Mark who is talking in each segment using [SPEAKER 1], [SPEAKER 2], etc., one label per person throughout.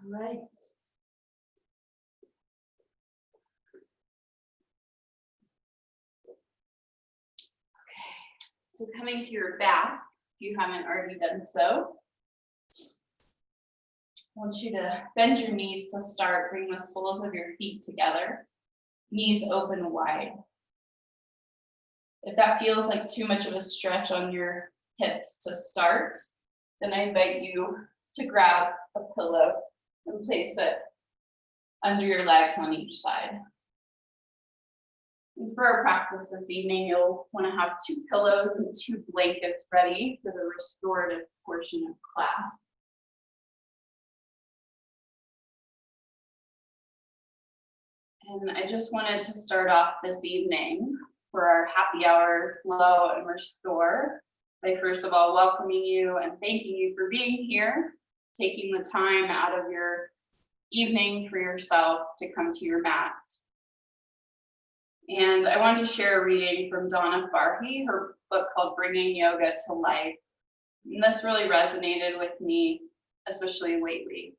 [SPEAKER 1] All right. So coming to your back, if you haven't already done so, I want you to bend your knees to start. Bring the soles of your feet together, knees open wide. If that feels like too much of a stretch on your hips to start, then I invite you to grab a pillow and place it under your legs on each side. And for our practice this evening, you'll want to have 2 pillows and 2 blankets ready for the restorative portion of class. And I just wanted to start off this evening for our happy hour flow and restore by first of all welcoming you and thanking you for being here, taking the time out of your evening for yourself to come to your mat. And I wanted to share a reading from Donna Farhi, her book called Bringing Yoga to Life. And this really resonated with me, especially lately.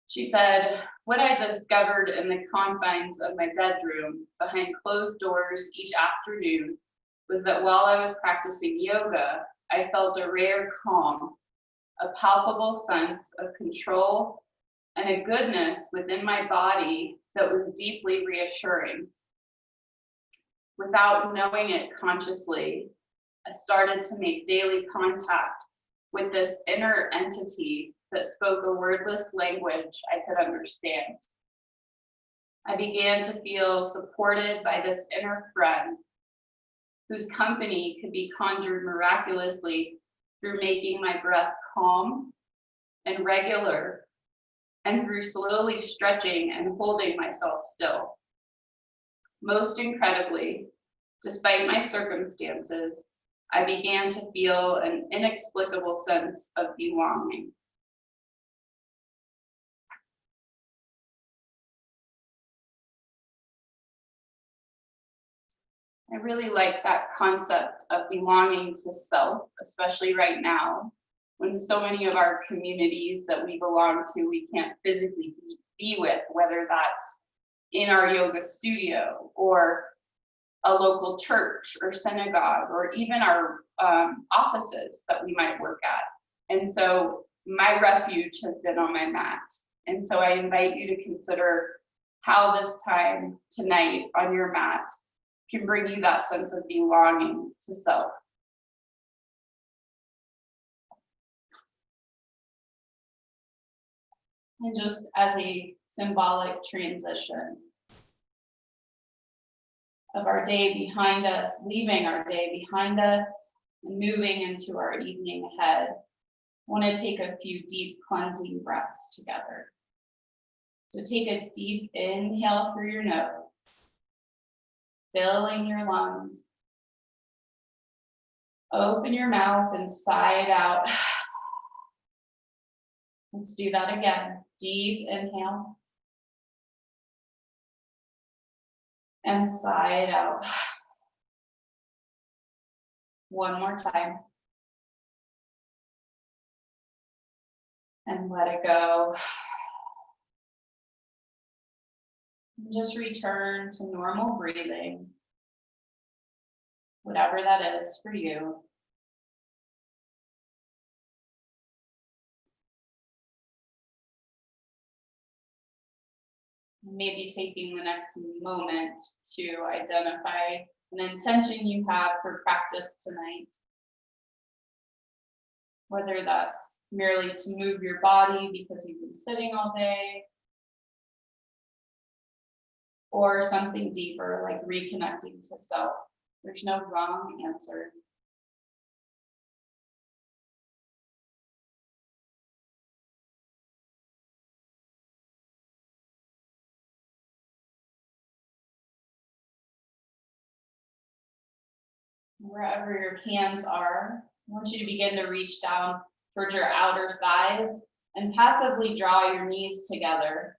[SPEAKER 1] She said, "What I discovered in the confines of my bedroom behind closed doors each afternoon was that while I was practicing yoga, I felt a rare calm, a palpable sense of control, and a goodness within my body that was deeply reassuring. Without knowing it consciously, I started to make daily contact with this inner entity that spoke a wordless language I could understand. I began to feel supported by this inner friend whose company could be conjured miraculously through making my breath calm and regular and through slowly stretching and holding myself still. Most incredibly, despite my circumstances, I began to feel an inexplicable sense of belonging." I really like that concept of belonging to self, especially right now, when so many of our communities that we belong to, we can't physically be with, whether that's in our yoga studio or a local church or synagogue, or even our offices that we might work at. And so my refuge has been on my mat. And so I invite you to consider how this time tonight on your mat can bring you that sense of belonging to self. And just as a symbolic transition of our day behind us, leaving our day behind us and moving into our evening ahead, I want to take a few deep cleansing breaths together. So take a deep inhale through your nose, filling your lungs. Open your mouth and sigh it out. Let's do that again. Deep inhale. And sigh it out. One more time. And let it go. And just return to normal breathing, whatever that is for you. Maybe taking the next moment to identify an intention you have for practice tonight. Whether that's merely to move your body because you've been sitting all day, or something deeper like reconnecting to self. There's no wrong answer. Wherever your hands are, I want you to begin to reach down towards your outer thighs and passively draw your knees together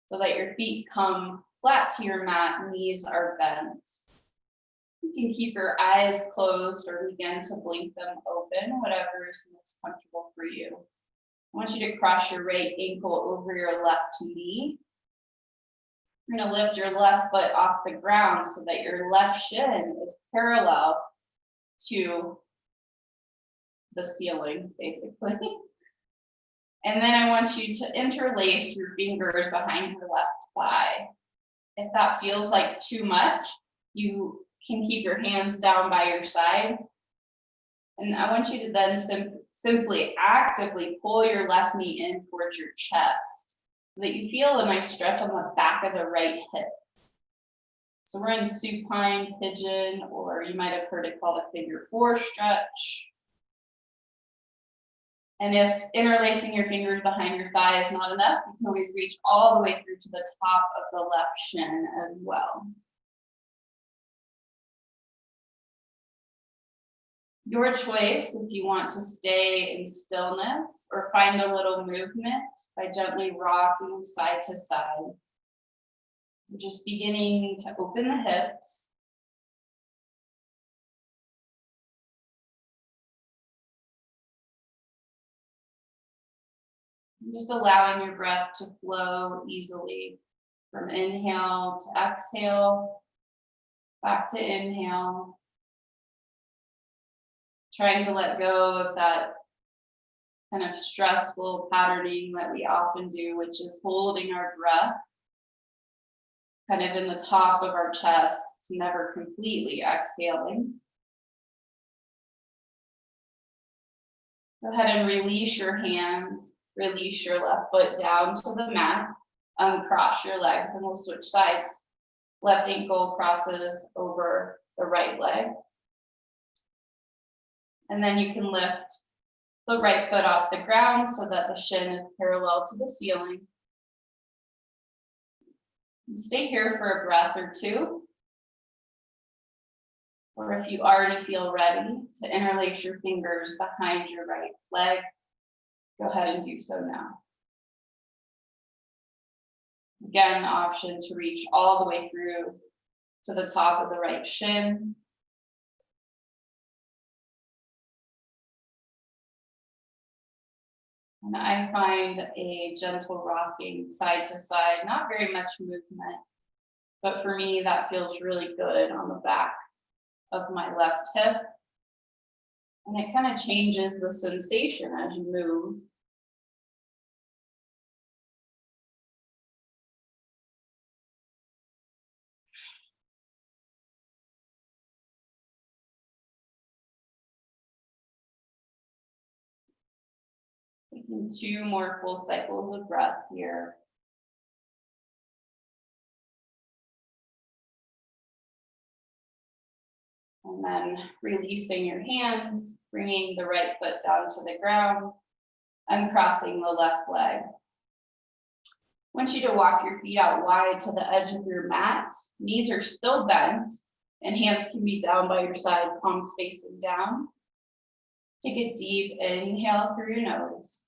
[SPEAKER 1] so that your feet come flat to your mat, knees are bent. You can keep your eyes closed or begin to blink them open, whatever is most comfortable for you. want you to cross your right ankle over your left knee. You're going to lift your left foot off the ground so that your left shin is parallel to the ceiling, basically. And then I want you to interlace your fingers behind your left thigh. If that feels like too much, you can keep your hands down by your side. And I want you to then simply actively pull your left knee in towards your chest so that you feel a nice stretch on the back of the right hip. So we're in supine pigeon, or you might have heard it called a figure 4 stretch. And if interlacing your fingers behind your thigh is not enough, you can always reach all the way through to the top of the left shin as well. Your choice if you want to stay in stillness or find a little movement by gently rocking side to side. We're just beginning to open the hips. Just allowing your breath to flow easily from inhale to exhale, back to inhale. Trying to let go of that kind of stressful patterning that we often do, which is holding our breath kind of in the top of our chest, never completely exhaling. Go ahead and release your hands, release your left foot down to the mat, uncross your legs, and we'll switch sides. Left ankle crosses over the right leg. And then you can lift the right foot off the ground so that the shin is parallel to the ceiling. Stay here for a breath or two. Or if you already feel ready to interlace your fingers behind your right leg, go ahead and do so now. Again, the option to reach all the way through to the top of the right shin. And I find a gentle rocking side to side, not very much movement, but for me, that feels really good on the back of my left hip. And it kind of changes the sensation as you move. Taking 2 more full cycles of breath here. And then releasing your hands, bringing the right foot down to the ground, uncrossing the left leg. I want you to walk your feet out wide to the edge of your mat. Knees are still bent, and hands can be down by your side, palms facing down. Take a deep inhale through your nose.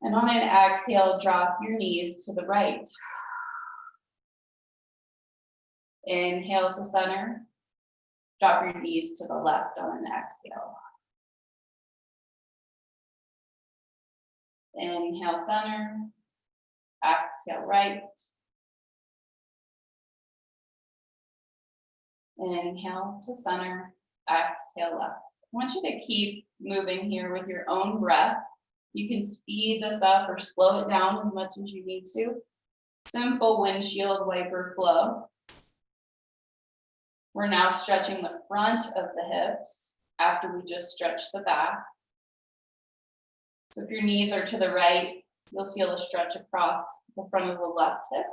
[SPEAKER 1] And on an exhale, drop your knees to the right. Inhale to center. Drop your knees to the left on an exhale. Inhale, center. Exhale, right. Inhale to center. Exhale, left. I want you to keep moving here with your own breath. You can speed this up or slow it down as much as you need to. Simple windshield wiper flow. We're now stretching the front of the hips after we just stretched the back. So if your knees are to the right, you'll feel a stretch across the front of the left hip.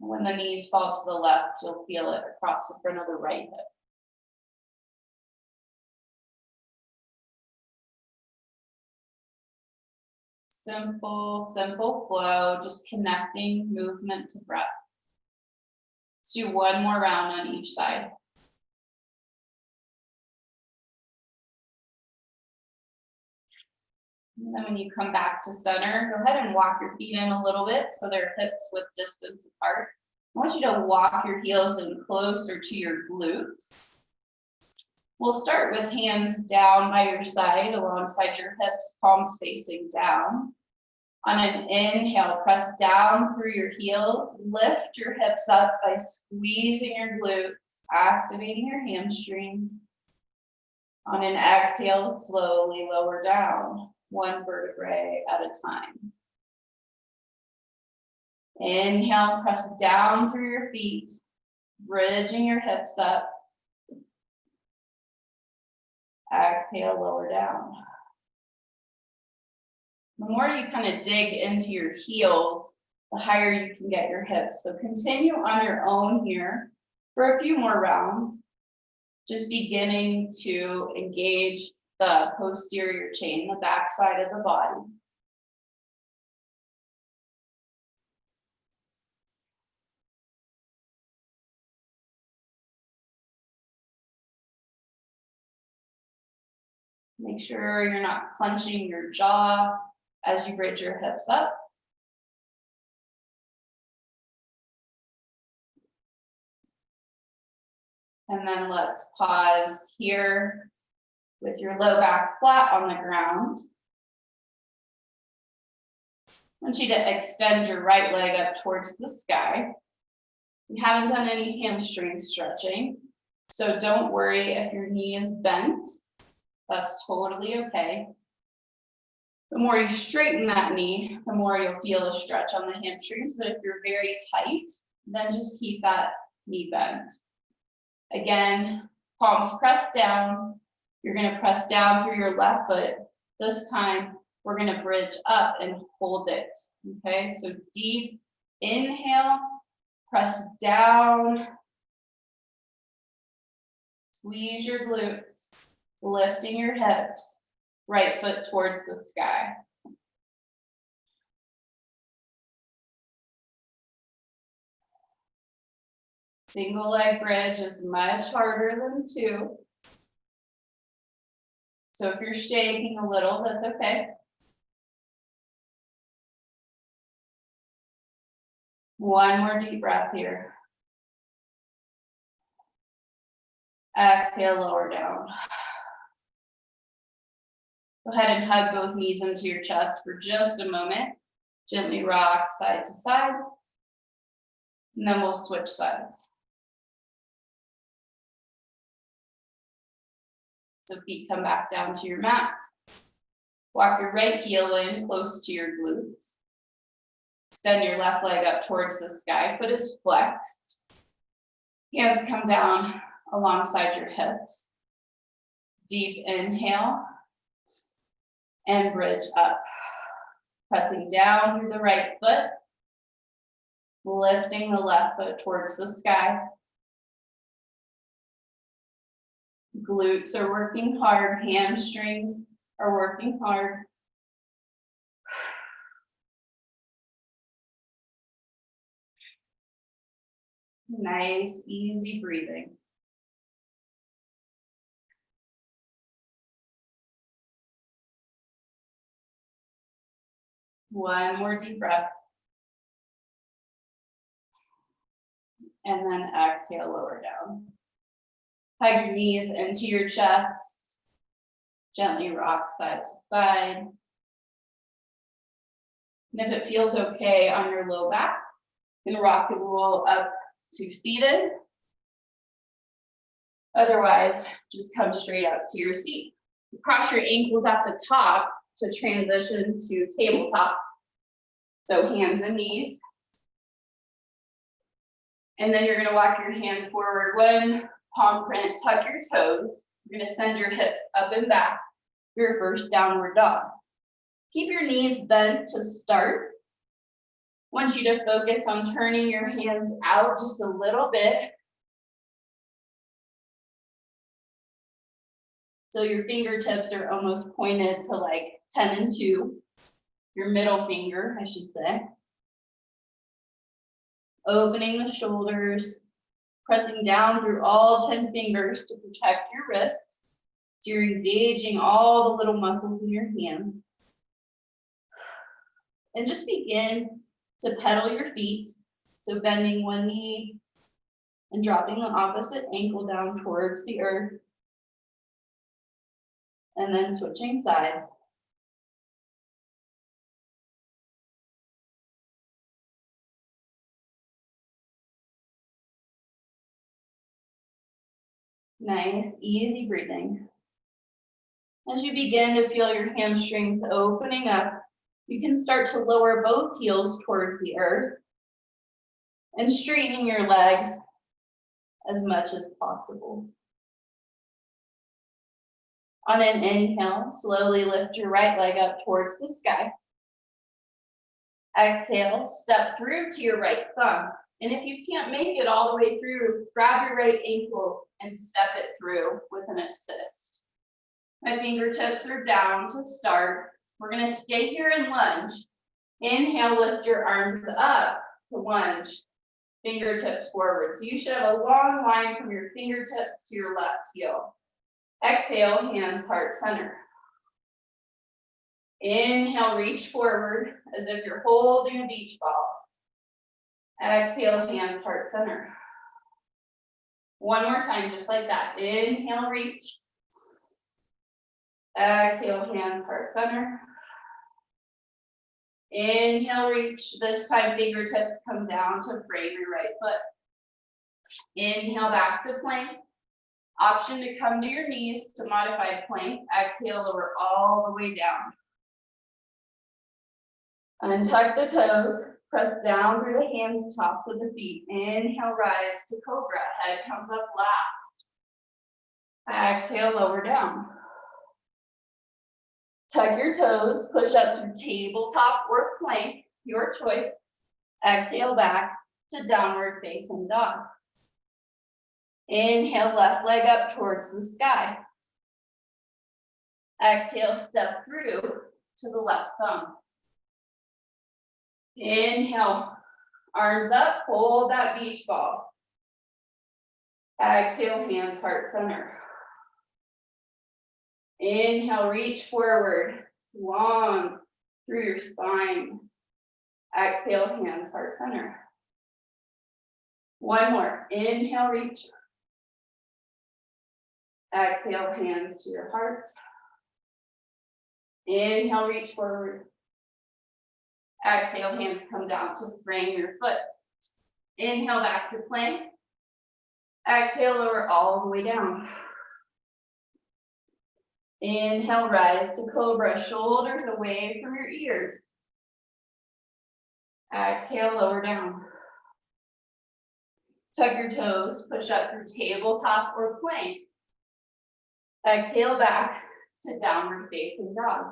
[SPEAKER 1] And when the knees fall to the left, you'll feel it across the front of the right hip. Simple, simple flow, just connecting movement to breath. Let's do 1 more round on each side. And then when you come back to center, go ahead and walk your feet in a little bit so they're hips width distance apart. I want you to walk your heels in closer to your glutes. We'll start with hands down by your side alongside your hips, palms facing down. On an inhale, press down through your heels, lift your hips up by squeezing your glutes, activating your hamstrings. On an exhale, slowly lower down, one vertebrae at a time. Inhale, press down through your feet, bridging your hips up. Exhale, lower down. The more you kind of dig into your heels, the higher you can get your hips. So continue on your own here for a few more rounds, just beginning to engage the posterior chain, the back side of the body. Make sure you're not clenching your jaw as you bridge your hips up. And then let's pause here with your low back flat on the ground. I want you to extend your right leg up towards the sky. You haven't done any hamstring stretching, so don't worry if your knee is bent. That's totally okay. The more you straighten that knee, the more you'll feel a stretch on the hamstrings. But if you're very tight, then just keep that knee bent. Again, palms pressed down. You're going to press down through your left foot. This time, we're going to bridge up and hold it. Okay, so deep inhale, press down. Squeeze your glutes, lifting your hips, right foot towards the sky. Single leg bridge is much harder than two. So if you're shaking a little, that's okay. One more deep breath here. Exhale, lower down. Go ahead and hug both knees into your chest for just a moment. Gently rock side to side. And then we'll switch sides. So feet come back down to your mat. Walk your right heel in close to your glutes. Extend your left leg up towards the sky. Foot is flexed. Hands come down alongside your hips. Deep inhale. And bridge up. Pressing down through the right foot. Lifting the left foot towards the sky. Glutes are working hard. Hamstrings are working hard. Nice, easy breathing. One more deep breath. And then exhale, lower down. Hug your knees into your chest. Gently rock side to side. And if it feels okay on your low back, you can rock and roll up to seated. Otherwise, just come straight up to your seat. Cross your ankles at the top to transition to tabletop. So hands and knees. And then you're going to walk your hands forward one palm print, tuck your toes. You're going to send your hips up and back, your first downward dog. Keep your knees bent to start. I want you to focus on turning your hands out just a little bit. So your fingertips are almost pointed to like 10 and 2. Your middle finger, I should say. Opening the shoulders, pressing down through all 10 fingers to protect your wrists. So you're engaging all the little muscles in your hands. And just begin to pedal your feet. So bending one knee and dropping the opposite ankle down towards the earth. And then switching sides. Nice, easy breathing. As you begin to feel your hamstrings opening up, you can start to lower both heels towards the earth and straightening your legs as much as possible. On an inhale, slowly lift your right leg up towards the sky. Exhale, step through to your right thumb. And if you can't make it all the way through, grab your right ankle and step it through with an assist. My fingertips are down to start. We're gonna stay here and lunge. Inhale, lift your arms up to lunge, fingertips forward. So you should have a long line from your fingertips to your left heel. Exhale, hands heart center. Inhale, reach forward as if you're holding a beach ball. Exhale, hands heart center. One more time, just like that. Inhale, reach. Exhale, hands heart center. Inhale, reach. This time, fingertips come down to frame your right foot. Inhale, back to plank. Option to come to your knees to modified plank. Exhale, lower all the way down. Untuck the toes. Press down through the hands, tops of the feet. Inhale, rise to cobra. Head comes up last. Exhale, lower down. Tuck your toes. Push up through tabletop or plank, your choice. Exhale, back to downward facing dog. Inhale, left leg up towards the sky. Exhale, step through to the left thumb. Inhale, arms up, hold that beach ball. Exhale, hands heart center. Inhale, reach forward, long through your spine. Exhale, hands heart center. One more. Inhale, reach. Exhale, hands to your heart. Inhale, reach forward. Exhale, hands come down to frame your foot. Inhale, back to plank. Exhale, lower all the way down. Inhale, rise to cobra, shoulders away from your ears. Exhale, lower down. Tuck your toes, push up through tabletop or plank. Exhale, back to downward facing dog.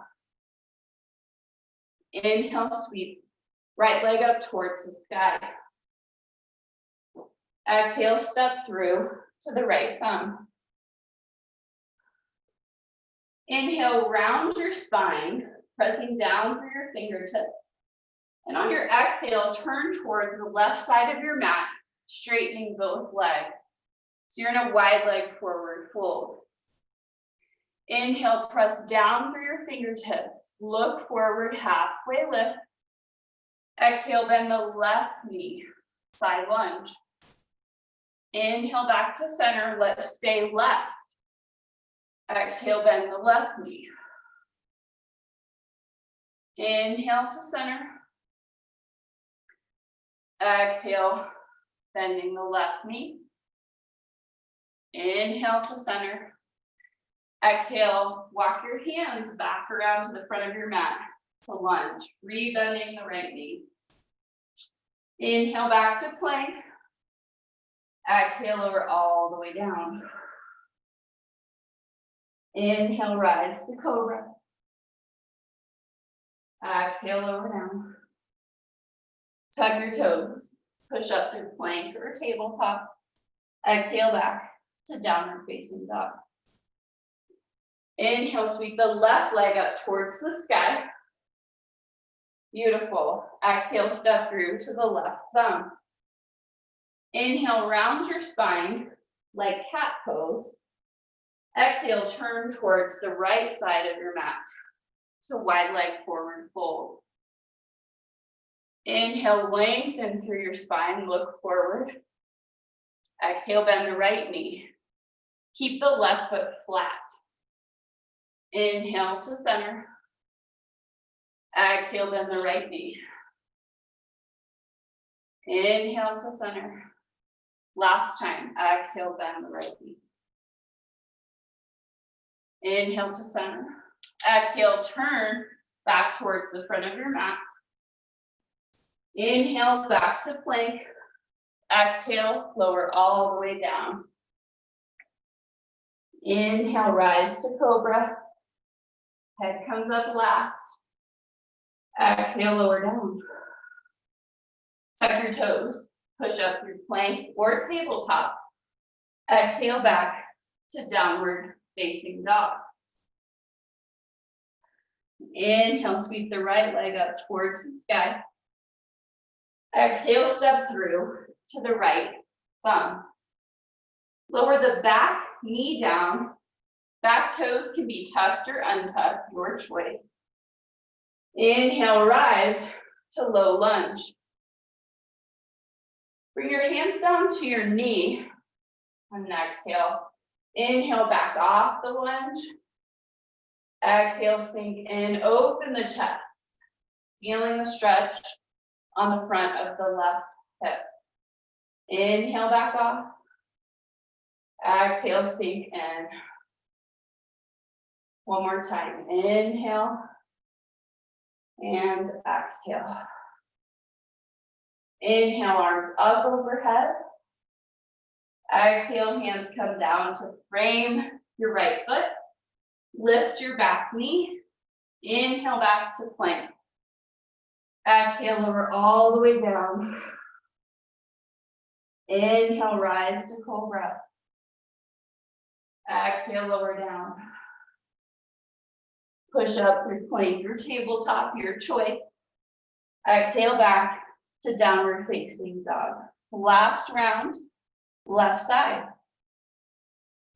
[SPEAKER 1] Inhale, sweep, right leg up towards the sky. Exhale, step through to the right thumb. Inhale, round your spine, pressing down through your fingertips. And on your exhale, turn towards the left side of your mat, straightening both legs. So you're in a wide leg forward fold. Inhale, press down through your fingertips. Look forward, halfway lift. Exhale, bend the left knee, side lunge. Inhale, back to center, let's stay left. Exhale, bend the left knee. Inhale to center. Exhale, bending the left knee. Inhale to center. Exhale, walk your hands back around to the front of your mat to lunge, rebending the right knee. Inhale, back to plank. Exhale, lower all the way down. Inhale, rise to cobra. Exhale, lower down. Tuck your toes. Push up through plank or tabletop. Exhale, back to downward facing dog. Inhale, sweep the left leg up towards the sky. Beautiful. Exhale, step through to the left thumb. Inhale, round your spine like cat pose. Exhale, turn towards the right side of your mat to wide leg forward fold. Inhale, lengthen through your spine, look forward. Exhale, bend the right knee. Keep the left foot flat. Inhale to center. Exhale, bend the right knee. Inhale to center. Last time, exhale, bend the right knee. Inhale to center. Exhale, turn back towards the front of your mat. Inhale, back to plank. Exhale, lower all the way down. Inhale, rise to cobra. Head comes up last. Exhale, lower down. Tuck your toes. Push up through plank or tabletop. Exhale back to downward facing dog. Inhale, sweep the right leg up towards the sky. Exhale, step through to the right thumb. Lower the back knee down. Back toes can be tucked or untucked, your choice. Inhale, rise to low lunge. Bring your hands down to your knee on an exhale. Inhale, back off the lunge. Exhale, sink in, open the chest. Feeling the stretch on the front of the left hip. Inhale, back off. Exhale, sink in. One more time. Inhale and exhale. Inhale, arms up overhead. Exhale, hands come down to frame your right foot. Lift your back knee. Inhale, back to plank. Exhale, lower all the way down. Inhale, rise to cobra. Exhale, lower down. Push up through plank or tabletop, your choice. Exhale back to downward facing dog. Last round, left side.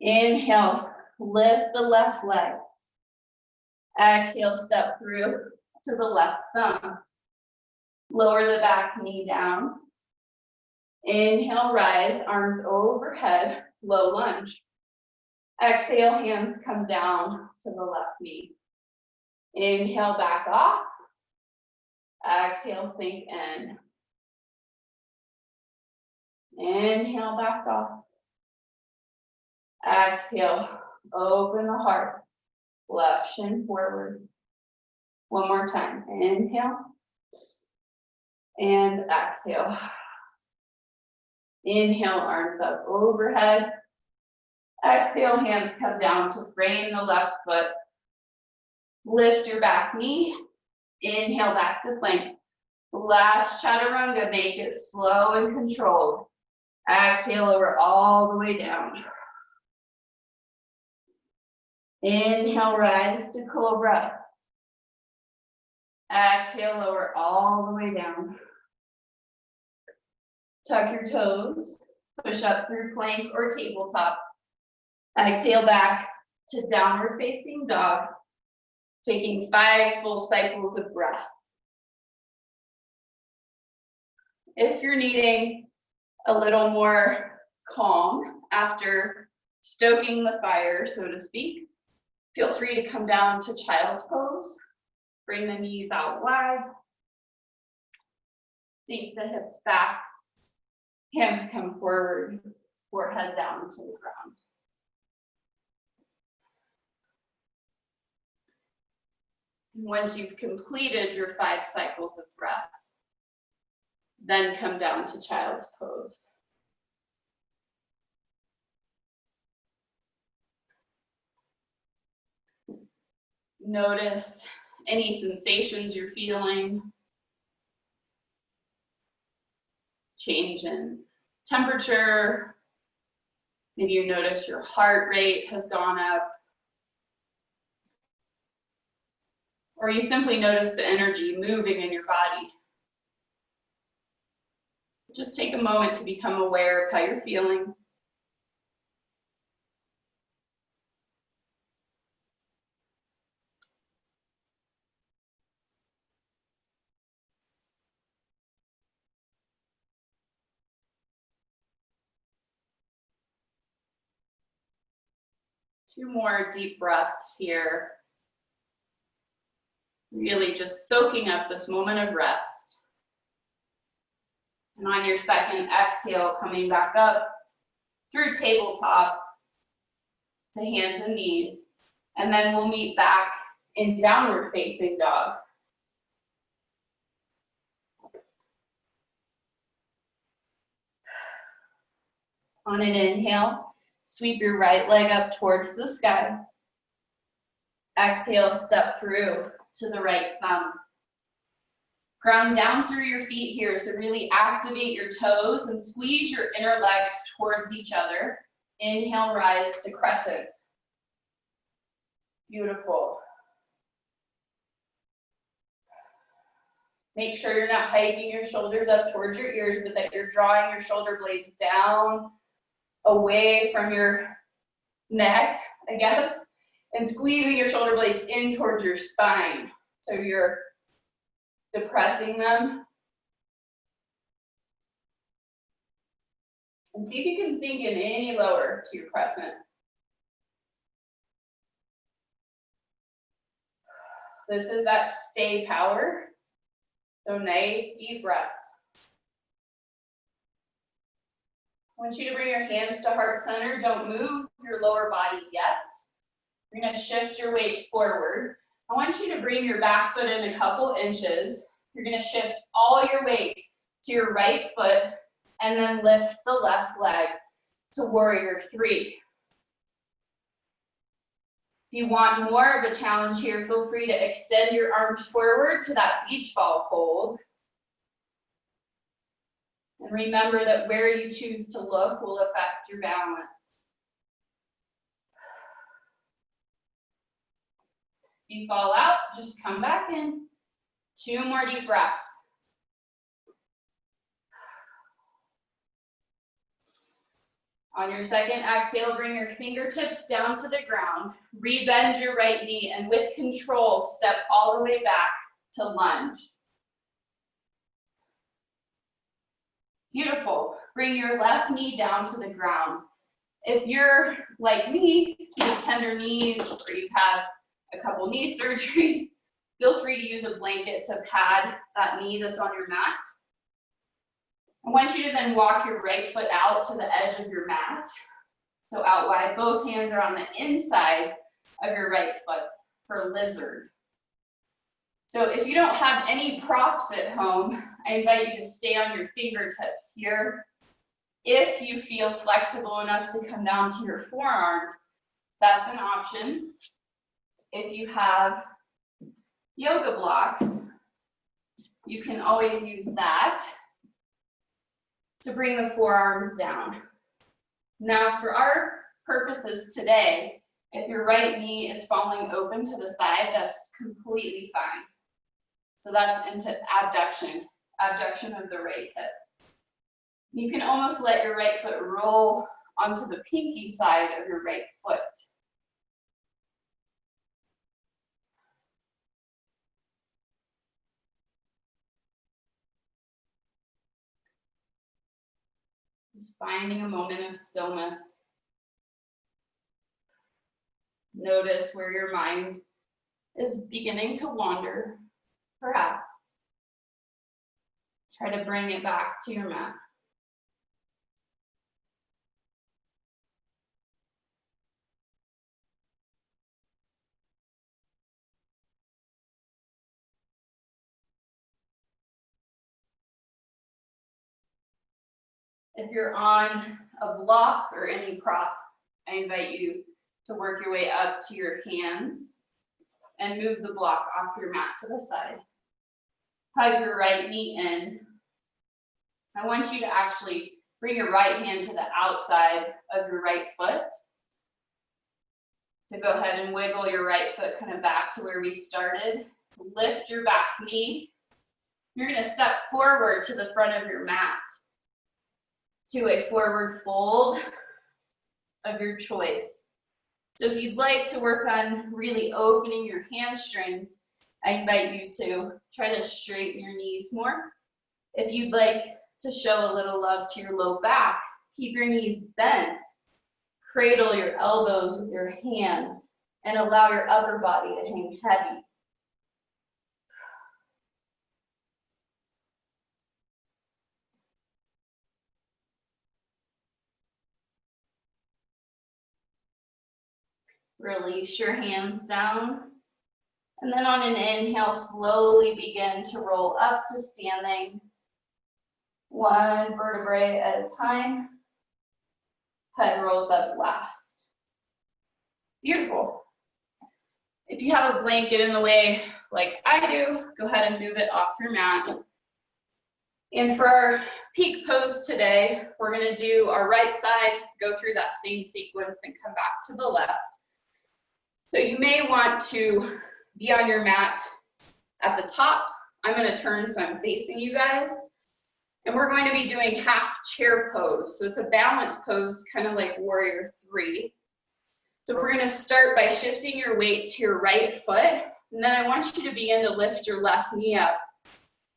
[SPEAKER 1] Inhale, lift the left leg. Exhale, step through to the left thumb. Lower the back knee down. Inhale, rise, arms overhead, low lunge. Exhale, hands come down to the left knee. Inhale, back off. Exhale, sink in. Inhale, back off. Exhale, open the heart. Left shin forward. One more time. Inhale. And exhale. Inhale, arms up overhead. Exhale, hands come down to frame the left foot. Lift your back knee. Inhale, back to plank. Last chaturanga, make it slow and controlled. Exhale, lower all the way down. Inhale, rise to cobra. Exhale, lower all the way down. Tuck your toes. Push up through plank or tabletop. Exhale back to downward facing dog. Taking 5 full cycles of breath. If you're needing a little more calm after stoking the fire, so to speak, feel free to come down to child's pose. Bring the knees out wide. Sink the hips back. Hands come forward, forehead down to the ground. Once you've completed your 5 cycles of breath, then come down to child's pose. Notice any sensations you're feeling. Change in temperature. Maybe you notice your heart rate has gone up. Or you simply notice the energy moving in your body. Just take a moment to become aware of how you're feeling. Two more deep breaths here. Really just soaking up this moment of rest. And on your second exhale, coming back up through tabletop to hands and knees. And then we'll meet back in downward facing dog. On an inhale, sweep your right leg up towards the sky. Exhale, step through to the right thumb. Ground down through your feet here, so really activate your toes and squeeze your inner legs towards each other. Inhale, rise to crescent. Beautiful. Make sure you're not hiking your shoulders up towards your ears, but that you're drawing your shoulder blades down, away from your neck, I guess, and squeezing your shoulder blades in towards your spine. So you're depressing them. And see if you can sink in any lower to your crescent. This is that stay power. So nice deep breaths. I want you to bring your hands to heart center. Don't move your lower body yet. You're going to shift your weight forward. I want you to bring your back foot in a couple inches. You're going to shift all your weight to your right foot and then lift the left leg to warrior three. If you want more of a challenge here, feel free to extend your arms forward to that beach ball hold. And remember that where you choose to look will affect your balance. If you fall out, just come back in. 2 more deep breaths. On your second exhale, bring your fingertips down to the ground. Rebend your right knee, and with control, step all the way back to lunge. Beautiful. Bring your left knee down to the ground. If you're like me, with tender knees, or you've had a couple knee surgeries, feel free to use a blanket to pad that knee that's on your mat. I want you to then walk your right foot out to the edge of your mat. So out wide, both hands are on the inside of your right foot for lizard. So if you don't have any props at home, I invite you to stay on your fingertips here. If you feel flexible enough to come down to your forearms, that's an option. If you have yoga blocks, you can always use that to bring the forearms down. Now for our purposes today, if your right knee is falling open to the side, that's completely fine. So that's into abduction of the right hip. You can almost let your right foot roll onto the pinky side of your right foot. Just finding a moment of stillness. Notice where your mind is beginning to wander, perhaps. Try to bring it back to your mat. If you're on a block or any prop, I invite you to work your way up to your hands and move the block off your mat to the side. Hug your right knee in. I want you to actually bring your right hand to the outside of your right foot. To go ahead and wiggle your right foot kind of back to where we started. Lift your back knee. You're going to step forward to the front of your mat to a forward fold of your choice. So if you'd like to work on really opening your hamstrings, I invite you to try to straighten your knees more. If you'd like to show a little love to your low back, keep your knees bent, cradle your elbows with your hands, and allow your upper body to hang heavy. Release your hands down. And then on an inhale, slowly begin to roll up to standing. One vertebrae at a time. Head rolls up last. Beautiful. If you have a blanket in the way, like I do, go ahead and move it off your mat. And for our peak pose today, we're gonna do our right side, go through that same sequence and come back to the left. So you may want to be on your mat at the top. I'm gonna turn so I'm facing you guys. And we're going to be doing half chair pose. So it's a balance pose, kind of like warrior 3. So we're gonna start by shifting your weight to your right foot. And then I want you to begin to lift your left knee up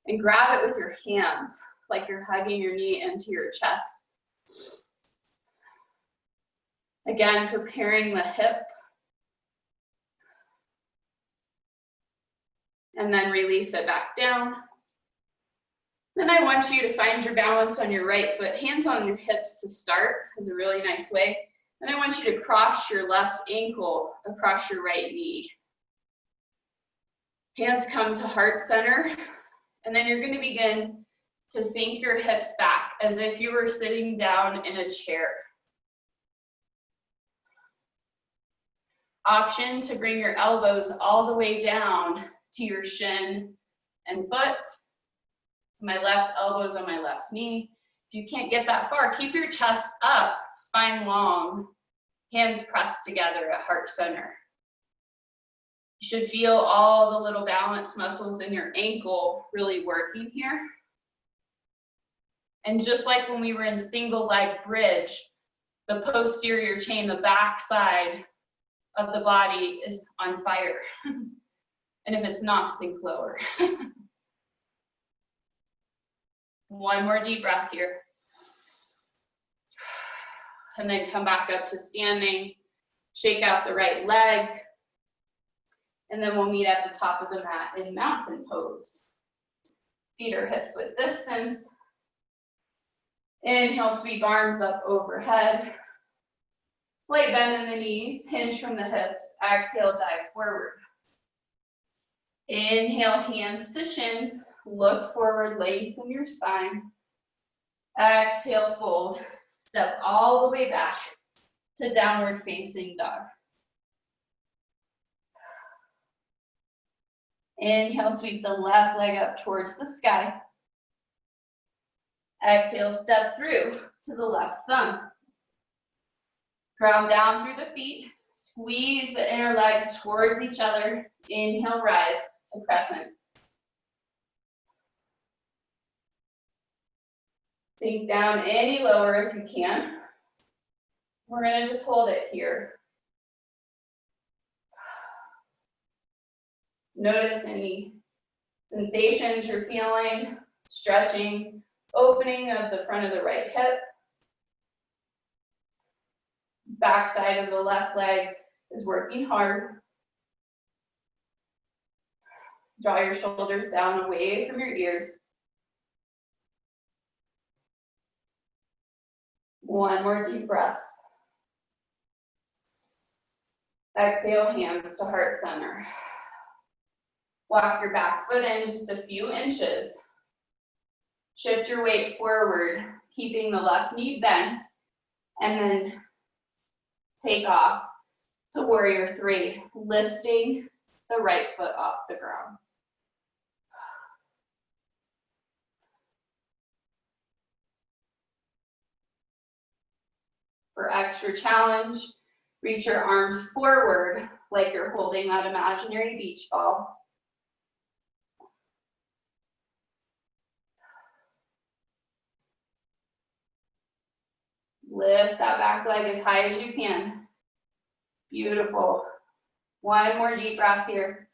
[SPEAKER 1] and grab it with your hands, like you're hugging your knee into your chest. Again, preparing the hip. And then release it back down. Then I want you to find your balance on your right foot, hands on your hips to start is a really nice way. And I want you to cross your left ankle across your right knee. Hands come to heart center. And then you're gonna begin to sink your hips back as if you were sitting down in a chair. Option to bring your elbows all the way down to your shin and foot. My left elbow's on my left knee. If you can't get that far, keep your chest up, spine long, hands pressed together at heart center. You should feel all the little balance muscles in your ankle really working here. And just like when we were in single leg bridge, the posterior chain, the back side of the body is on fire. And if it's not, sink lower. One more deep breath here. And then come back up to standing. Shake out the right leg. And then we'll meet at the top of the mat in mountain pose. Feet or hips width distance. Inhale, sweep arms up overhead. Slight bend in the knees, hinge from the hips. Exhale, dive forward. Inhale, hands to shins. Look forward, lengthen your spine. Exhale, fold. Step all the way back to downward facing dog. Inhale, sweep the left leg up towards the sky. Exhale, step through to the left thumb. Ground down through the feet. Squeeze the inner legs towards each other. Inhale, rise to crescent. Sink down any lower if you can. We're gonna just hold it here. Notice any sensations you're feeling, stretching, opening of the front of the right hip. Back side of the left leg is working hard. Draw your shoulders down away from your ears. One more deep breath. Exhale, hands to heart center. Walk your back foot in just a few inches. Shift your weight forward, keeping the left knee bent, and then take off to warrior 3, lifting the right foot off the ground. For extra challenge, reach your arms forward like you're holding that imaginary beach ball. Lift that back leg as high as you can. Beautiful. One more deep breath here.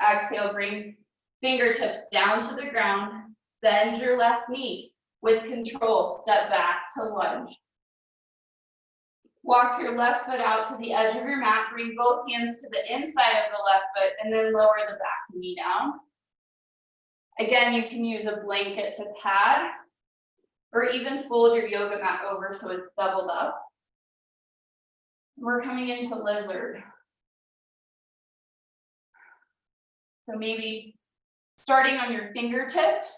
[SPEAKER 1] Exhale, bring fingertips down to the ground. Bend your left knee. With control, step back to lunge. Walk your left foot out to the edge of your mat. Bring both hands to the inside of the left foot and then lower the back knee down. Again, you can use a blanket to pad or even fold your yoga mat over so it's doubled up. We're coming into lizard. So maybe starting on your fingertips,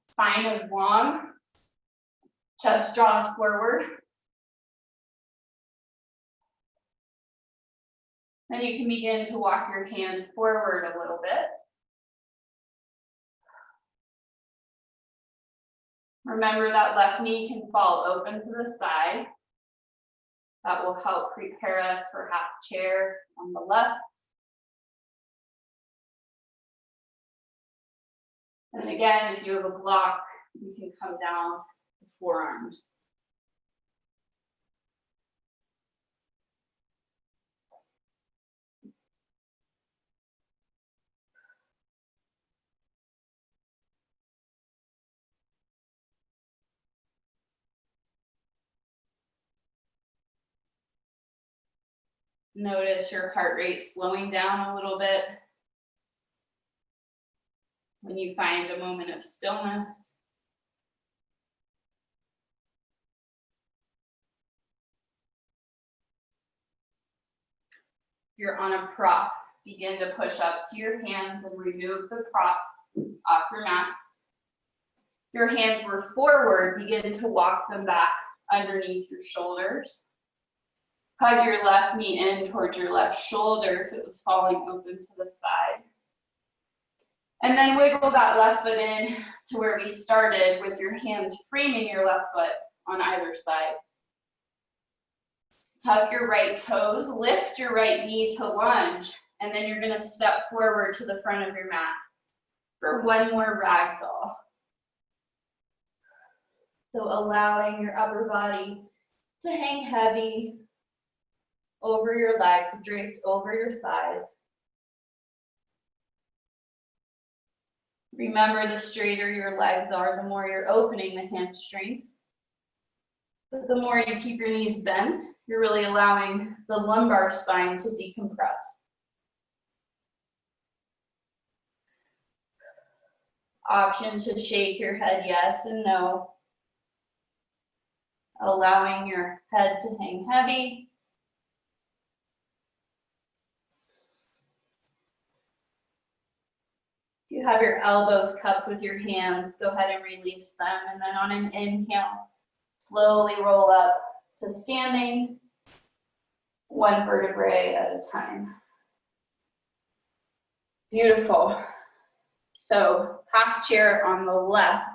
[SPEAKER 1] spine is long, chest draws forward. Then you can begin to walk your hands forward a little bit. Remember that left knee can fall open to the side. That will help prepare us for half chair on the left. And again, if you have a block, you can come down to forearms. Notice your heart rate slowing down a little bit when you find a moment of stillness. If you're on a prop, begin to push up to your hands and remove the prop off your mat. If your hands were forward, begin to walk them back underneath your shoulders. Hug your left knee in towards your left shoulder if it was falling open to the side. And then wiggle that left foot in to where we started with your hands framing your left foot on either side. Tuck your right toes, lift your right knee to lunge, and then you're gonna step forward to the front of your mat for one more ragdoll. So allowing your upper body to hang heavy over your legs, draped over your thighs. Remember, the straighter your legs are, the more you're opening the hamstrings. But the more you keep your knees bent, you're really allowing the lumbar spine to decompress. Option to shake your head yes and no. Allowing your head to hang heavy. If you have your elbows cupped with your hands, go ahead and release them. And then on an inhale, slowly roll up to standing, one vertebrae at a time. Beautiful. So half chair on the left.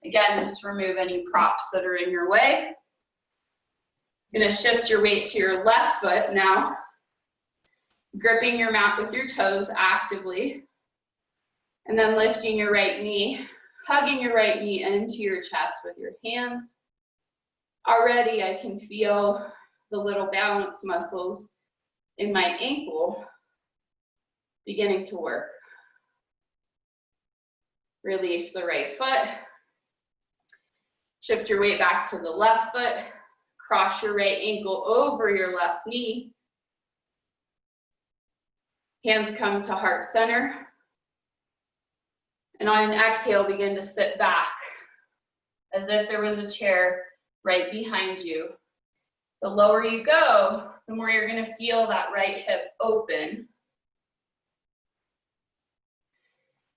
[SPEAKER 1] Again, just remove any props that are in your way. You're gonna shift your weight to your left foot now, gripping your mat with your toes actively, and then lifting your right knee, hugging your right knee into your chest with your hands. Already I can feel the little balance muscles in my ankle beginning to work. Release the right foot. Shift your weight back to the left foot. Cross your right ankle over your left knee. Hands come to heart center. And on an exhale, begin to sit back as if there was a chair right behind you. The lower you go, the more you're gonna feel that right hip open.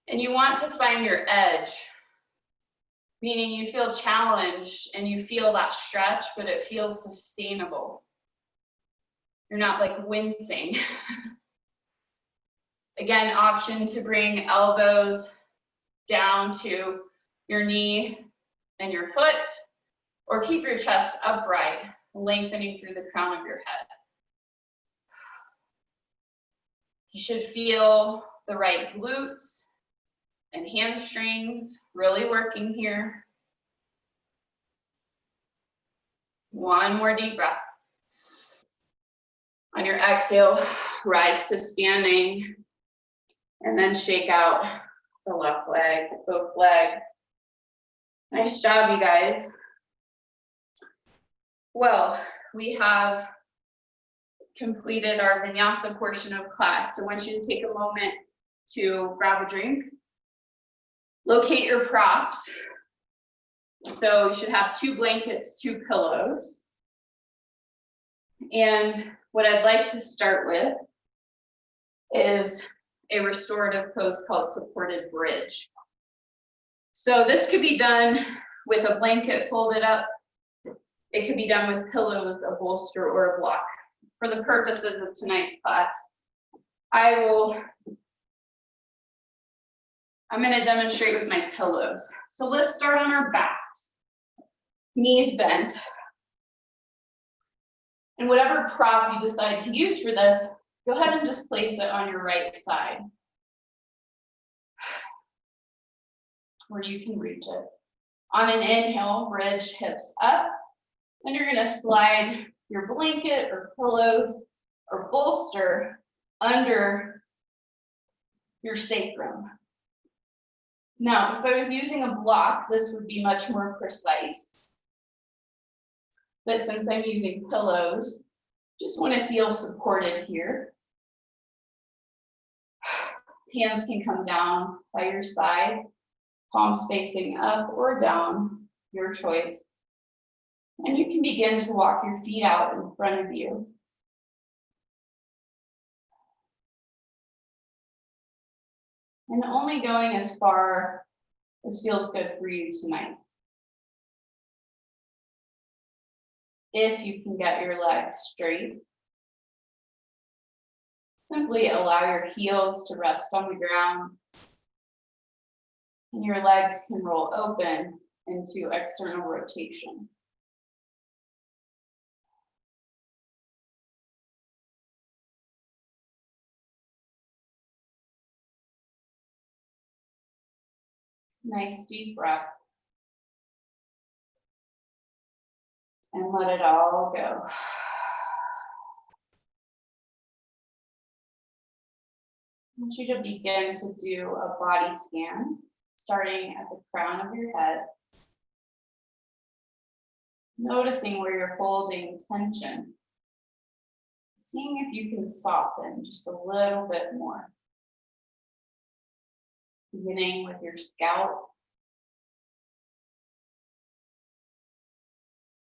[SPEAKER 1] And you want to find your edge, meaning you feel challenged and you feel that stretch, but it feels sustainable. You're not like wincing. Again, option to bring elbows down to your knee and your foot, or keep your chest upright, lengthening through the crown of your head. You should feel the right glutes and hamstrings really working here. One more deep breath. On your exhale, rise to standing, and then shake out the left leg, both legs. Nice job, you guys. Well, we have completed our vinyasa portion of class. So I want you to take a moment to grab a drink. Locate your props. So you should have 2 blankets, 2 pillows. And what I'd like to start with is a restorative pose called supported bridge. So this could be done with a blanket folded up. It could be done with pillows, a bolster, or a block. For the purposes of tonight's class, I'm going to demonstrate with my pillows. So let's start on our backs, knees bent. And whatever prop you decide to use for this, go ahead and just place it on your right side, where you can reach it. On an inhale, bridge hips up, and you're going to slide your blanket or pillows or bolster under your sacrum. Now, if I was using a block, this would be much more precise. But since I'm using pillows, just want to feel supported here. Hands can come down by your side, palms facing up or down, your choice. And you can begin to walk your feet out in front of you. And only going as far as feels good for you tonight. If you can get your legs straight, simply allow your heels to rest on the ground, and your legs can roll open into external rotation. Nice deep breath. And let it all go. I want you to begin to do a body scan, starting at the crown of your head, noticing where you're holding tension, seeing if you can soften just a little bit more. Beginning with your scalp,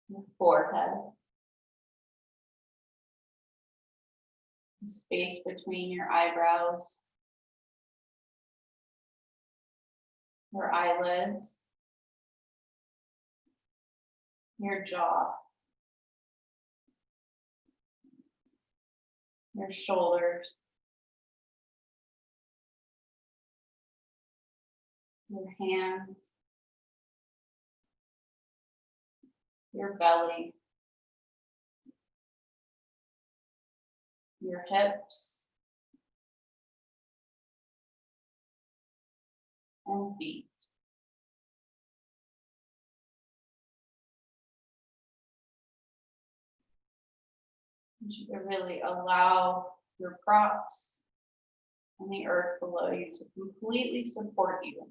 [SPEAKER 1] your forehead, the space between your eyebrows, your eyelids, your jaw, your shoulders, your hands, your belly, your hips, and feet. You should really allow your props and the earth below you to completely support you.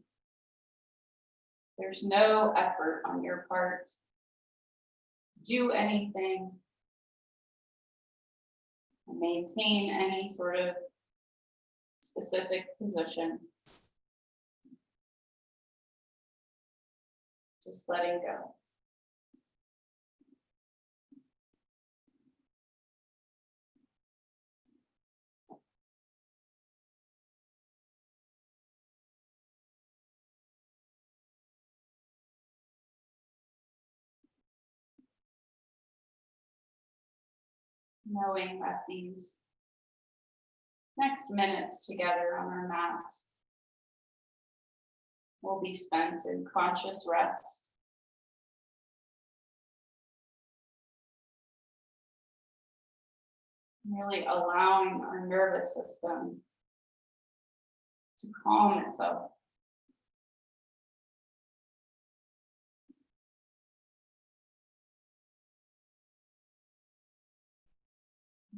[SPEAKER 1] There's no effort on your part to do anything, maintain any sort of specific position. Just letting go. Knowing that these next minutes together on our mat will be spent in conscious rest. Really allowing our nervous system to calm itself.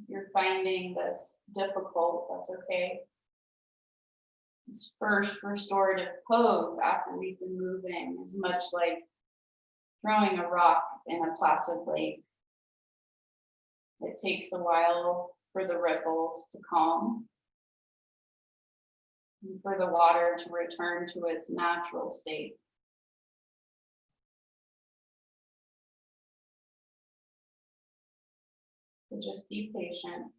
[SPEAKER 1] If you're finding this difficult, that's okay. This first restorative pose after we've been moving is much like throwing a rock in a placid lake. It takes a while for the ripples to calm and for the water to return to its natural state. So just be patient.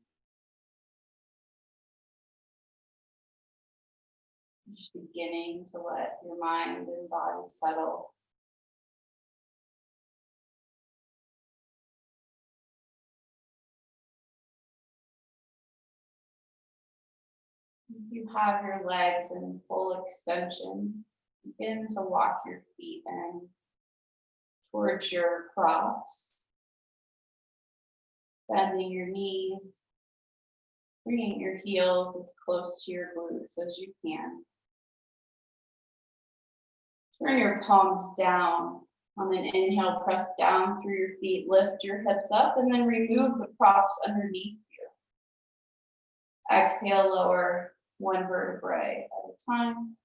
[SPEAKER 1] Just beginning to let your mind and body settle. If you have your legs in full extension, begin to walk your feet in towards your props, bending your knees, bringing your heels as close to your glutes as you can. Turn your palms down. On an inhale, press down through your feet, lift your hips up, and then remove the props underneath you. Exhale, lower one vertebrae at a time.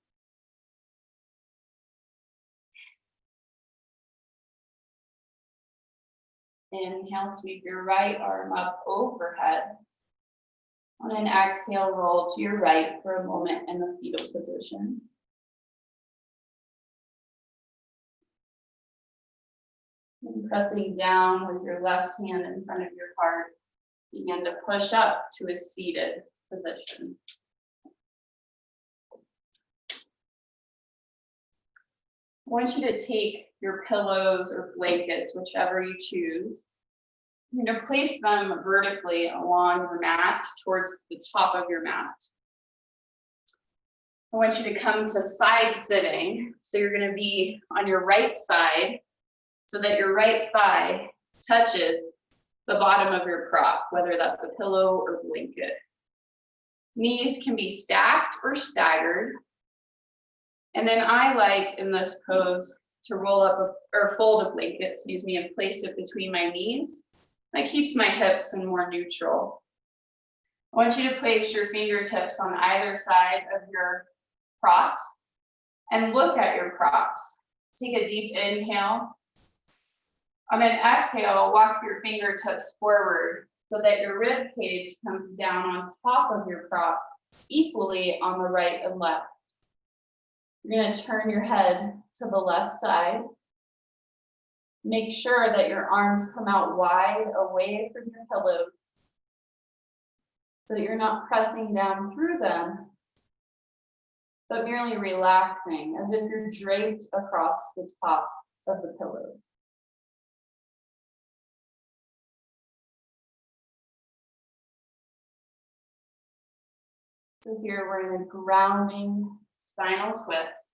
[SPEAKER 1] Inhale, sweep your right arm up overhead. On an exhale, roll to your right for a moment in the fetal position. And pressing down with your left hand in front of your heart, begin to push up to a seated position. I want you to take your pillows or blankets, whichever you choose. You're going to place them vertically along your mat towards the top of your mat. I want you to come to side sitting. So you're going to be on your right side so that your right thigh touches the bottom of your prop, whether that's a pillow or blanket. Knees can be stacked or staggered. And then I like in this pose to roll up or fold a blanket, and place it between my knees. That keeps my hips in more neutral. I want you to place your fingertips on either side of your props and look at your props. Take a deep inhale. On an exhale, walk your fingertips forward so that your rib cage comes down on top of your prop, equally on the right and left. You're going to turn your head to the left side. Make sure that your arms come out wide away from your pillows so that you're not pressing down through them, but merely relaxing as if you're draped across the top of the pillows. So here we're in a grounding spinal twist.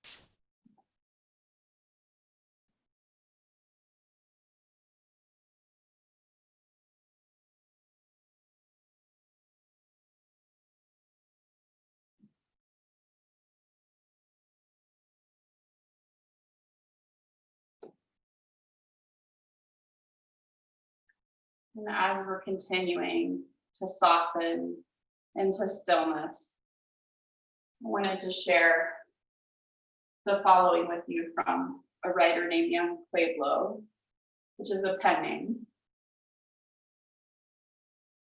[SPEAKER 1] And as we're continuing to soften into stillness, I wanted to share the following with you from a writer named Young Pueblo, which is a pen name.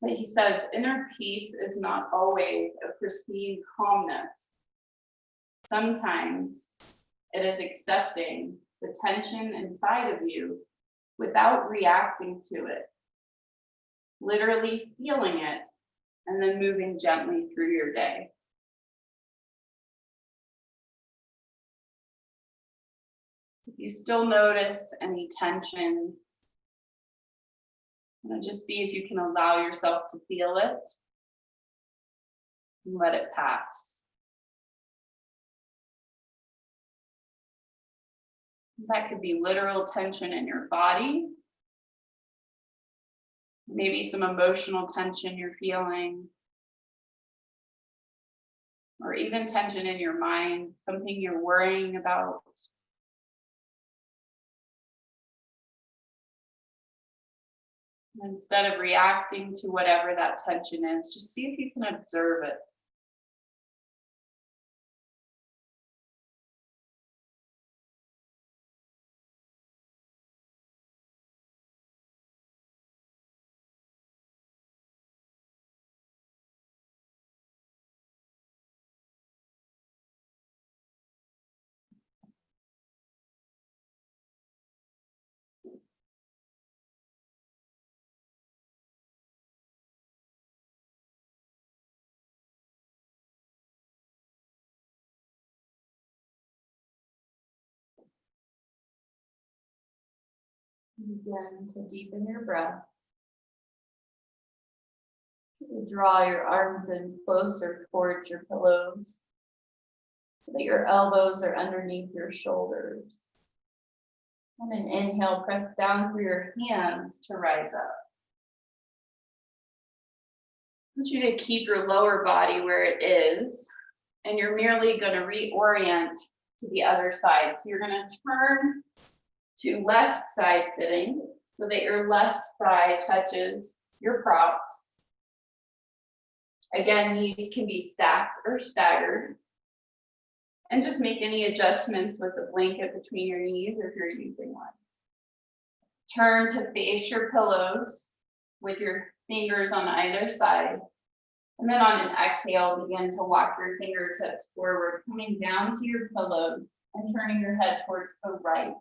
[SPEAKER 1] But he says, inner peace is not always a pristine calmness. Sometimes it is accepting the tension inside of you without reacting to it, literally feeling it, and then moving gently through your day. If you still notice any tension, just see if you can allow yourself to feel it and let it pass. That could be literal tension in your body, maybe some emotional tension you're feeling, or even tension in your mind, something you're worrying about. Instead of reacting to whatever that tension is, just see if you can observe it. Begin to deepen your breath. Draw your arms in closer towards your pillows so that your elbows are underneath your shoulders. On an inhale, press down through your hands to rise up. I want you to keep your lower body where it is, and you're merely going to reorient to the other side. So you're going to turn to left side sitting so that your left thigh touches your props. Again, knees can be stacked or staggered. And just make any adjustments with the blanket between your knees if you're using one. Turn to face your pillows with your fingers on either side. And then on an exhale, begin to walk your fingertips forward, coming down to your pillow and turning your head towards the right.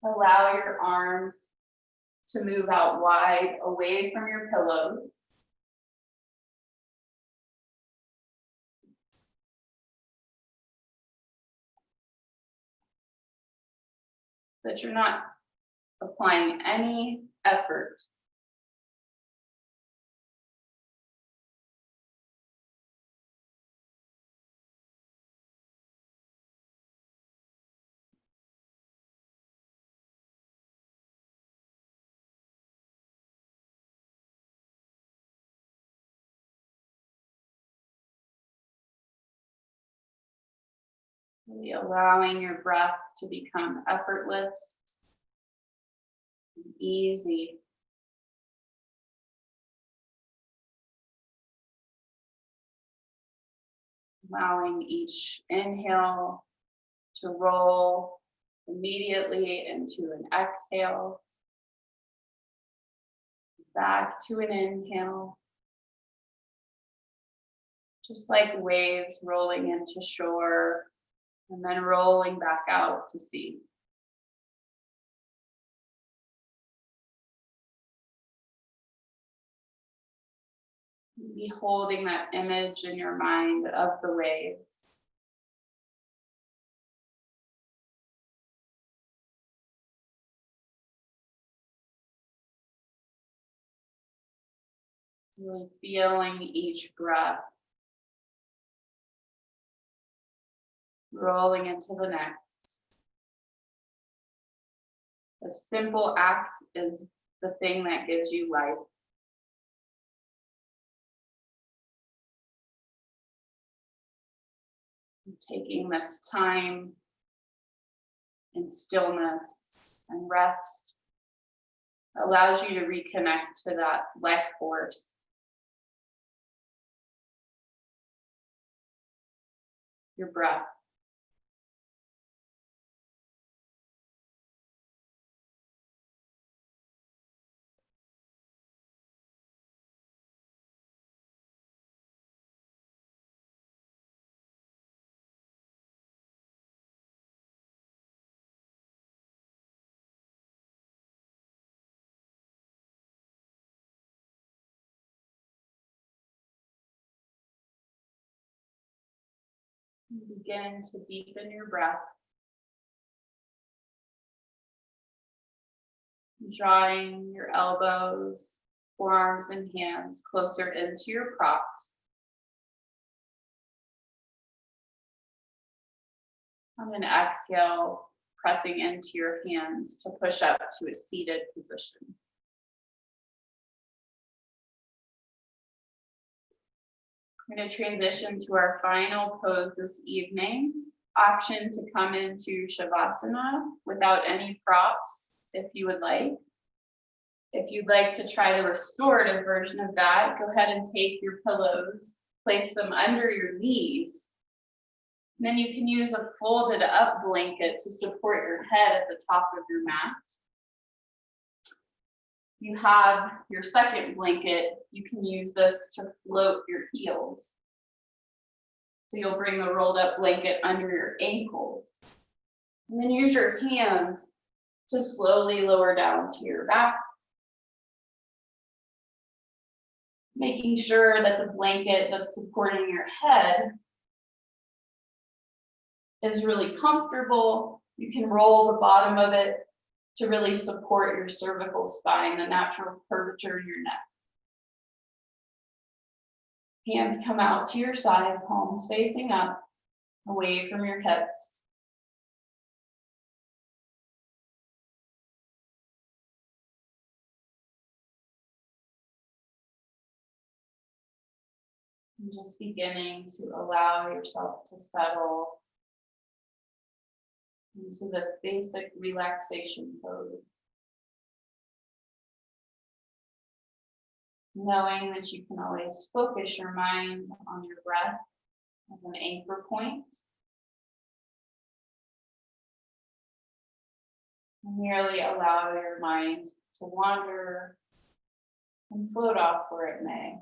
[SPEAKER 1] Allow your arms to move out wide away from your pillows. That you're not applying any effort. Really allowing your breath to become effortless, and easy. Allowing each inhale to roll immediately into an exhale. Back to an inhale. Just like waves rolling into shore and then rolling back out to sea. Be holding that image in your mind of the waves. Really feeling each breath rolling into the next. A simple act is the thing that gives you life. Taking this time in stillness and rest allows you to reconnect to that life force. Your breath. Begin to deepen your breath. Drawing your elbows, forearms, and hands closer into your props. On an exhale, pressing into your hands to push up to a seated position. We're going to transition to our final pose this evening. Option to come into Shavasana without any props if you would like. If you'd like to try the restorative version of that, go ahead and take your pillows, place them under your knees. And then you can use a folded up blanket to support your head at the top of your mat. You have your second blanket, you can use this to float your heels. So you'll bring the rolled up blanket under your ankles. And then use your hands to slowly lower down to your back. Making sure that the blanket that's supporting your head is really comfortable, you can roll the bottom of it to really support your cervical spine, the natural curvature in your neck. Hands come out to your side, palms facing up, away from your hips. And just beginning to allow yourself to settle into this basic relaxation pose. Knowing that you can always focus your mind on your breath as an anchor point. And merely allow your mind to wander and float off where it may.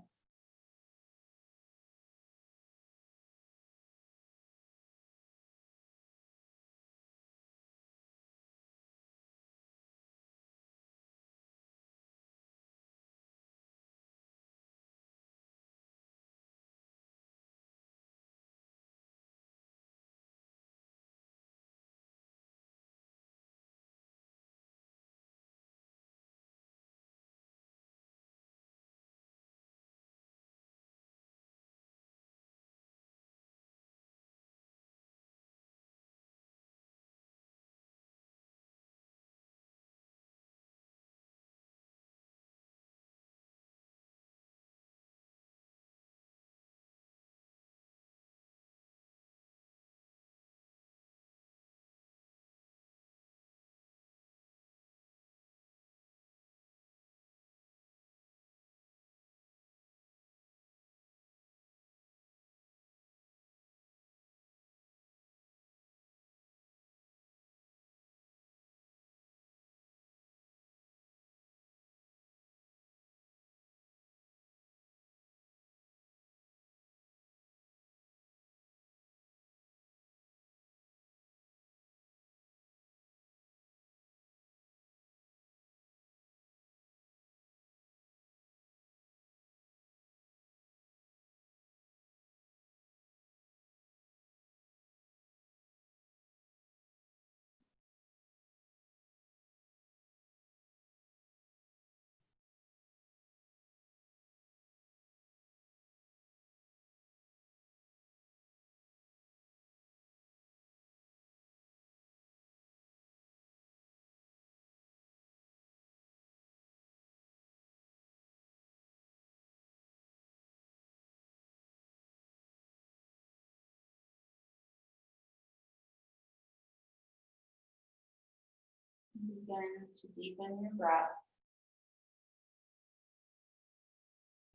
[SPEAKER 1] Begin to deepen your breath,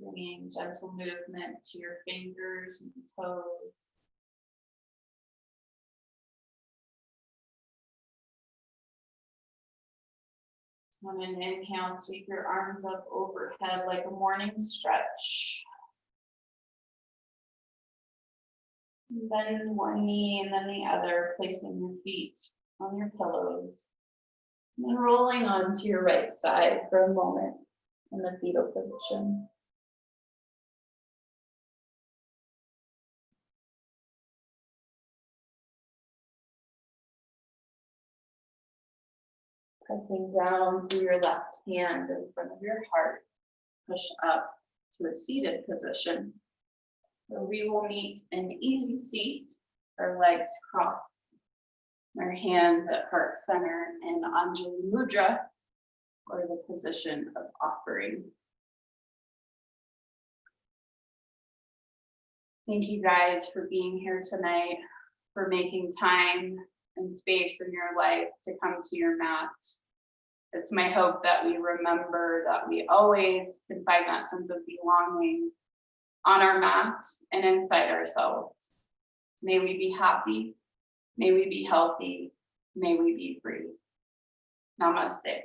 [SPEAKER 1] bringing gentle movement to your fingers and toes. On an inhale, sweep your arms up overhead like a morning stretch. Bend one knee and then the other, placing your feet on your pillows. And then rolling onto your right side for a moment in the fetal position. Pressing down through your left hand in front of your heart, push up to a seated position, where we will meet an easy seat, our legs crossed, our hands at heart center in Anjali Mudra, or the position of offering. Thank you guys for being here tonight, for making time and space in your life to come to your mat. It's my hope that we remember that we always can find that sense of belonging on our mat and inside ourselves. May we be happy, may we be healthy, may we be free. Namaste.